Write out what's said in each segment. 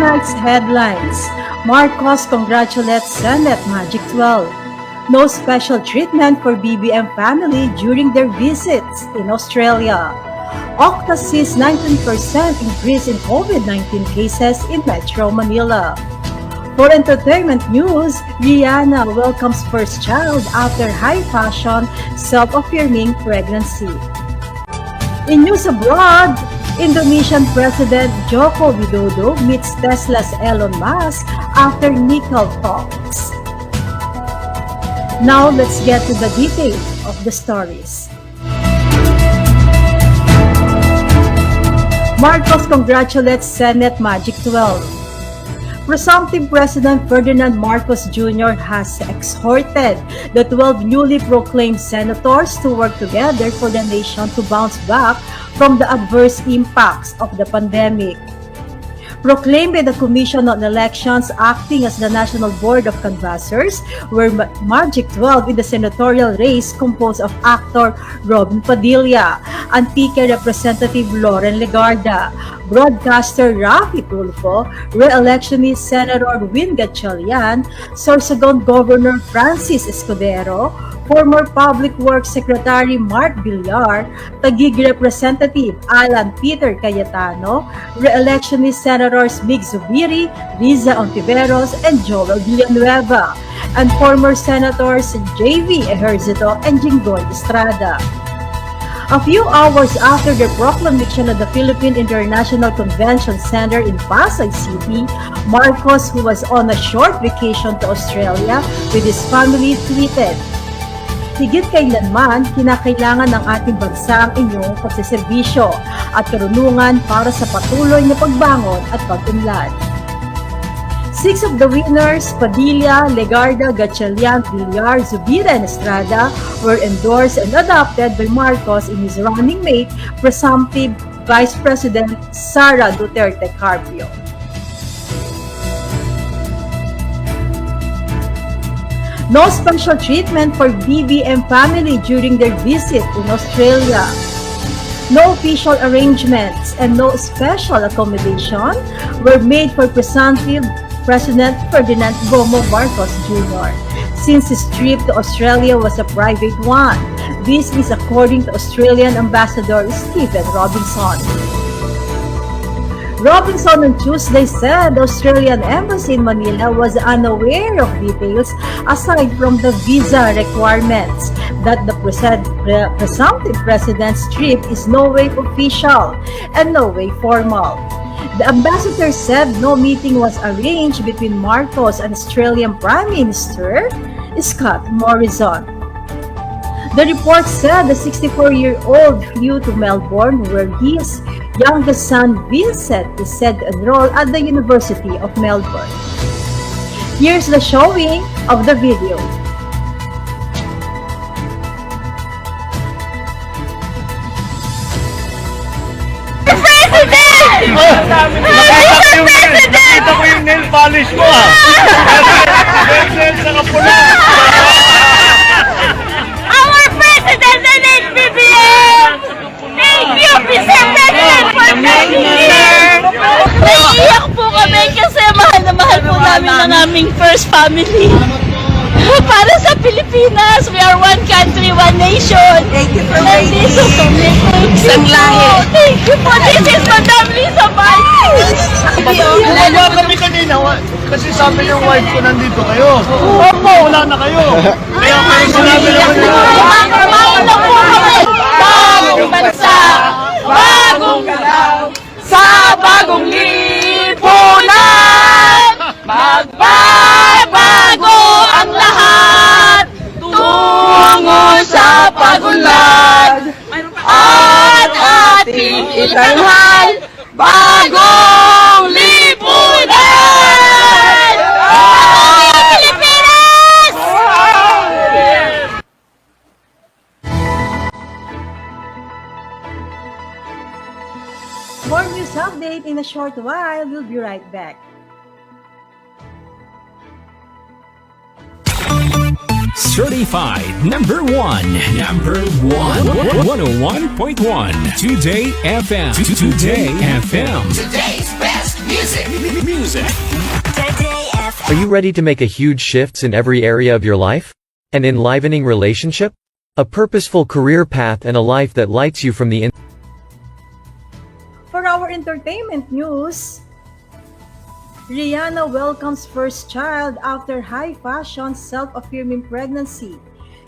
Tonight's headlines. Marcos congratulates Senate Magic 12. No special treatment for BBM family during their visits in Australia. Octa sees 19% increase in COVID-19 cases in Metro Manila. For entertainment news, Rihanna welcomes first child after high fashion, self-affirming pregnancy. In news abroad, Indonesian President Joko Widodo meets Tesla's Elon Musk after nickel talks. Now let's get to the details of the stories. Marcos congratulates Senate Magic 12. Presumptive President Ferdinand Marcos Jr. has exhorted the 12 newly proclaimed senators to work together for the nation to bounce back from the adverse impacts of the pandemic. Proclaimed by the Commission on Elections acting as the National Board of Canvassers, were Magic 12 in the senatorial race composed of actor Robin Padilla, Antique Representative Loren Legarda, broadcaster Rafi Tulfo, re-electionist Senator Win Gatchalian, Sorsogon Governor Francis Escudero, former Public Works Secretary Mark Villar, Taguig Representative Alan Peter Cayetano, re-electionist Senators Mig Zubiri, Riza Ontiveros, and Joel Villanueva, and former Senators J.V. Ejercito and Jinggoy Estrada. A few hours after the proclamation of the Philippine International Convention Center in Pasay City, Marcos, who was on a short vacation to Australia with his family, tweeted, "Higit kailanman, kinakailangan ng ating bansa ang inyong pagseserbisyo at karunungan para sa patuloy na pagbangon at pag-unlad." 6 of the winners, Padilla, Legarda, Gatchalian, Villar, Zubira, and Estrada, were endorsed and adopted by Marcos in his running mate, presumptive Vice President Sara Duterte Carpio. No special treatment for BBM family during their visit in Australia. No official arrangements and no special accommodation were made for presumptive President Ferdinand Bongbong Marcos Jr. since his trip to Australia was a private one. This is according to Australian Ambassador Stephen Robinson. Robinson on Tuesday said the Australian Embassy in Manila was unaware of details aside from the visa requirements, that the presumptive president's trip is no way official and no way formal. The ambassador said no meeting was arranged between Marcos and Australian Prime Minister Scott Morrison. The report said the 64-year-old flew to Melbourne, where his youngest son Vincent is said to enroll at the University of Melbourne. Here's the showing of the video. Nakita ko yung nail polish mo sa kapula. Our President and HBBM! Thank you, Mr. President, for coming here! Naiiyak po kami kasi mahal na mahal po namin ang aming first family. Para sa Pilipinas, we are one country, one nation. Thank you for waiting. Isang lahi. Thank you po. This is Madam Lisa Marquez. Wala kami kanina kasi sabi ng wife ko nandito kayo. Opo, wala na kayo. Kaya kayo sinabi naman nila. Kumain na po kami. Bagong bansa, bagong galaw, sa bagong lipunan. Magbabago ang lahat tungo sa pag-unlad at ating itanghal bagong lipunan! Pilipinas! More news update in a short while. We'll be right back. Certified number one. 101.1 Today FM. Today FM. Today's best music. music. Are you ready to make a huge shifts in every area of your life? An enlivening relationship? A purposeful career path and a life that lights you from the inside? For our entertainment news, Rihanna welcomes first child after high fashion self-affirming pregnancy.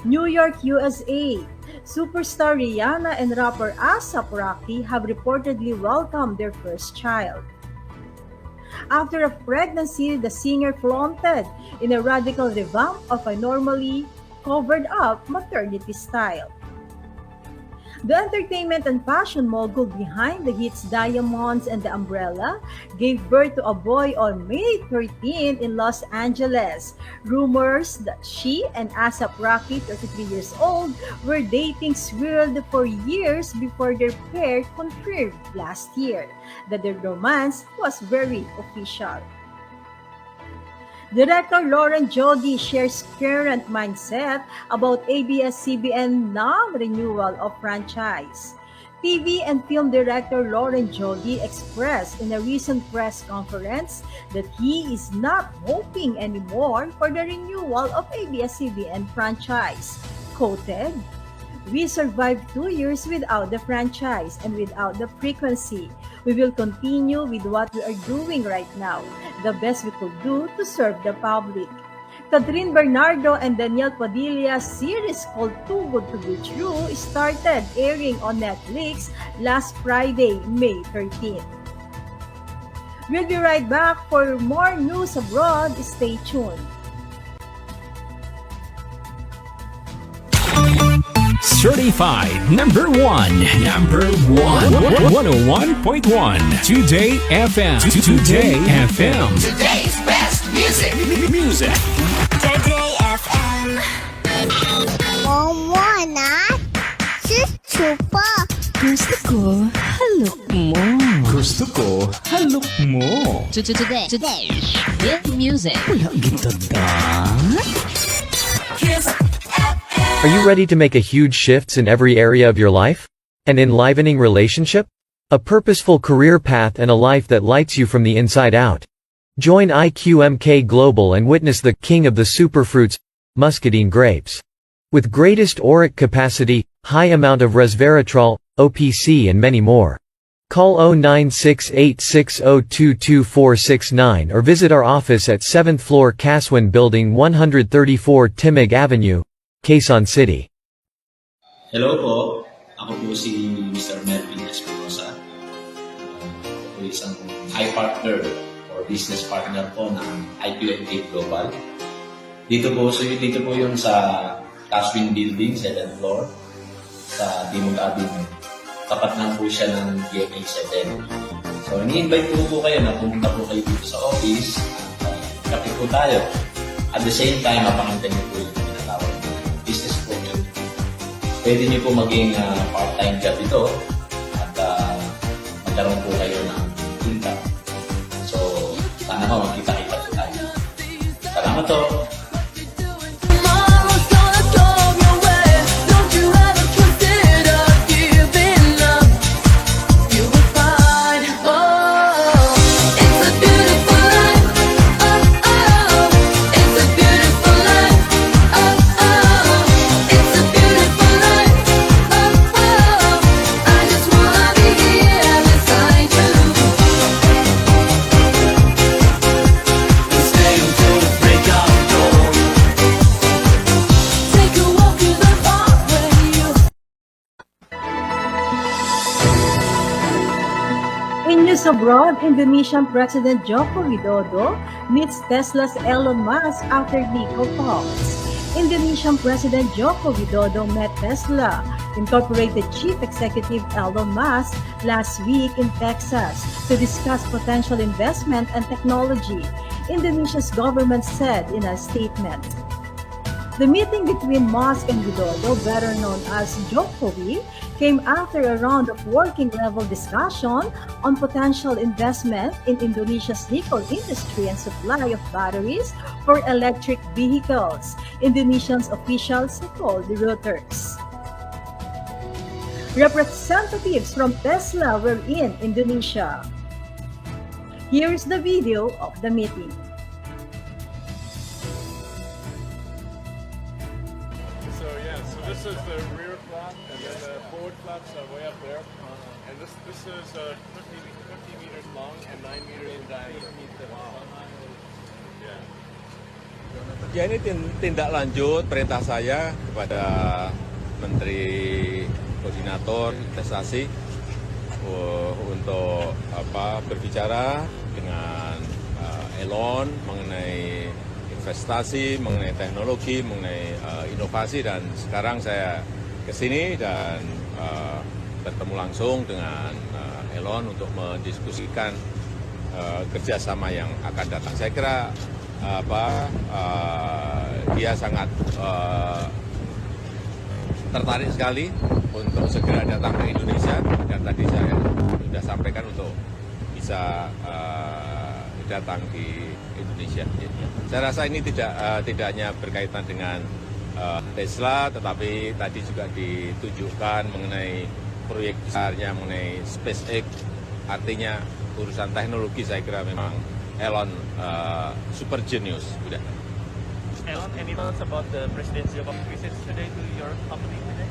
New York, USA. Superstar Rihanna and rapper A$AP Rocky have reportedly welcomed their first child. After a pregnancy, the singer flaunted in a radical revamp of a normally covered-up maternity style. The entertainment and fashion mogul behind the hits Diamonds and the Umbrella gave birth to a boy on May 13 in Los Angeles. Rumors that she and A$AP Rocky, 33 years old, were dating swirled for years before their pair confirmed last year that their romance was very official. Director Lauren Jody shares current mindset about ABS-CBN non-renewal of franchise. TV and film director Lauren Jody expressed in a recent press conference that he is not hoping anymore for the renewal of ABS-CBN franchise. Quoted, "We survived 2 years without the franchise and without the frequency. We will continue with what we are doing right now, the best we could do to serve the public." Catherine Bernardo and Daniel Padilla's series called Too Good to Be True started airing on Netflix last Friday, May 13. We'll be right back for more news abroad. Stay tuned. Certified number one. Number one. 101.1. Today FM. Today FM. Today's best music. Music. Today FM. Momonat, Chupa. Gusto ko, halok mo. Gusto ko, halok mo. Today, with music. Wala kita da. Are you ready to make a huge shifts in every area of your life? An enlivening relationship? A purposeful career path and a life that lights you from the inside out? Join IQMK Global and witness the king of the superfruits, muscadine grapes. With greatest auric capacity, high amount of resveratrol, OPC and many more. Call 0968602249 or visit our office at 7th floor Caswin Building 134 Timig Avenue, Quezon City. Hello po, ako po si Mr. Melvin Espinosa. Ako po isang high partner or business partner po ng IQMK Global. Dito po yung sa Caswin Building, 7th floor, sa Timog Avenue. Tapat lang po siya ng GMA 7. So, ini-invite po kayo na pumunta po kayo dito sa office at kape po tayo. At the same time, mapakita niyo po yung tinatawag na business project. Pwede niyo po maging part-time job ito at magkaroon po kayo ng income. So, sana magkita-kita po tayo. Salamat po! In news abroad, Indonesian President Joko Widodo meets Tesla's Elon Musk after legal talks. Indonesian President Joko Widodo met Tesla Incorporated Chief Executive Elon Musk last week in Texas to discuss potential investment and technology, Indonesia's government said in a statement. The meeting between Musk and Widodo, better known as Jokowi, came after a round of working-level discussion on potential investment in Indonesia's nickel industry and supply of batteries for electric vehicles, Indonesia's officials told Reuters. Representatives from Tesla were in Indonesia. Here is the video of the meeting. So this is the rear flap, and then the forward flaps are way up there. And this is 50 meters long and 9 meters in diameter. Wow. Yeah. Ya, ini tindak lanjut perintah saya kepada Menteri Koordinator Investasi untuk berbicara dengan Elon mengenai investasi, mengenai teknologi, mengenai inovasi, dan sekarang saya ke sini dan bertemu langsung dengan Elon untuk mendiskusikan kerjasama yang akan datang. Saya kira dia sangat tertarik sekali untuk segera datang ke Indonesia, dan tadi saya sudah sampaikan untuk bisa datang di Indonesia. Saya rasa ini tidak hanya berkaitan dengan Tesla, tetapi tadi juga ditunjukkan mengenai proyek besarnya mengenai SpaceX. Artinya urusan teknologi saya kira memang Elon super genius. Udah. Elon, any thoughts about the presidential visits today to your company today?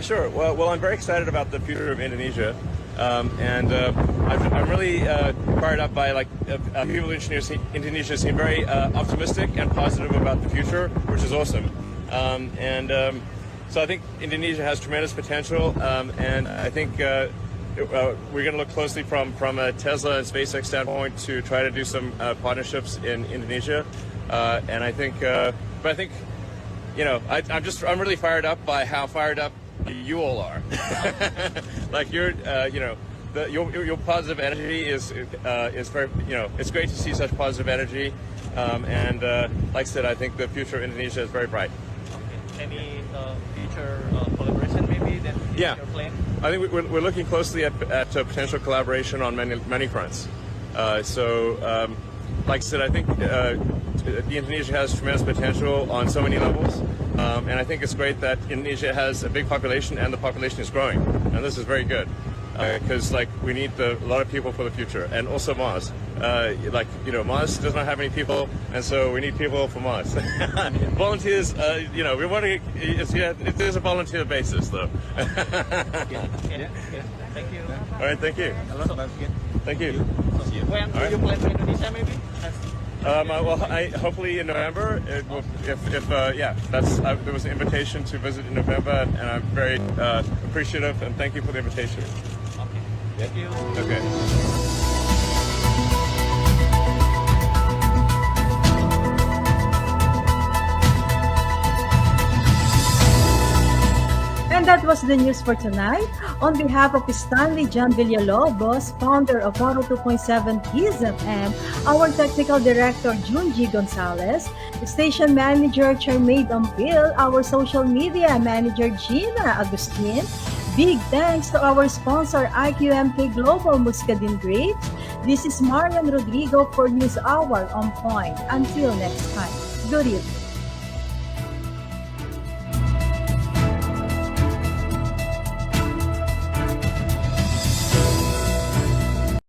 Sure. Well, I'm very excited about the future of Indonesia, and I'm really fired up by people in Indonesia seem very optimistic and positive about the future, which is awesome. So I think Indonesia has tremendous potential, and I think we're going to look closely from a Tesla and SpaceX standpoint to try to do some partnerships in Indonesia, and I think, I'm really fired up by how fired up you all are. Your positive energy is very, it's great to see such positive energy, and like I said, I think the future of Indonesia is very bright. Okay. Any future collaboration maybe that you're planning? I think we're looking closely at potential collaboration on many fronts. Like I said, I think Indonesia has tremendous potential on so many levels, and I think it's great that Indonesia has a big population and the population is growing, and this is very good because we need a lot of people for the future, and also Mars. Mars does not have any people, and so we need people for Mars. Volunteers, we want to. It is a volunteer basis, though. Thank you. All right, thank you. Thank you. When do you plan to Indonesia, maybe? Hopefully in November. There was an invitation to visit in November, and I'm very appreciative, and thank you for the invitation. Okay. Thank you. Okay. And that was the news for tonight. On behalf of Stanley John Villalobos, founder of 102.7 Kiss FM, our technical director Junji Gonzalez, station manager Charmaine Ampil, our social media manager Gina Agustin, big thanks to our sponsor IQMK Global Muscadine Grapes. This is Marian Rodrigo for News Hour on Point. Until next time, good evening.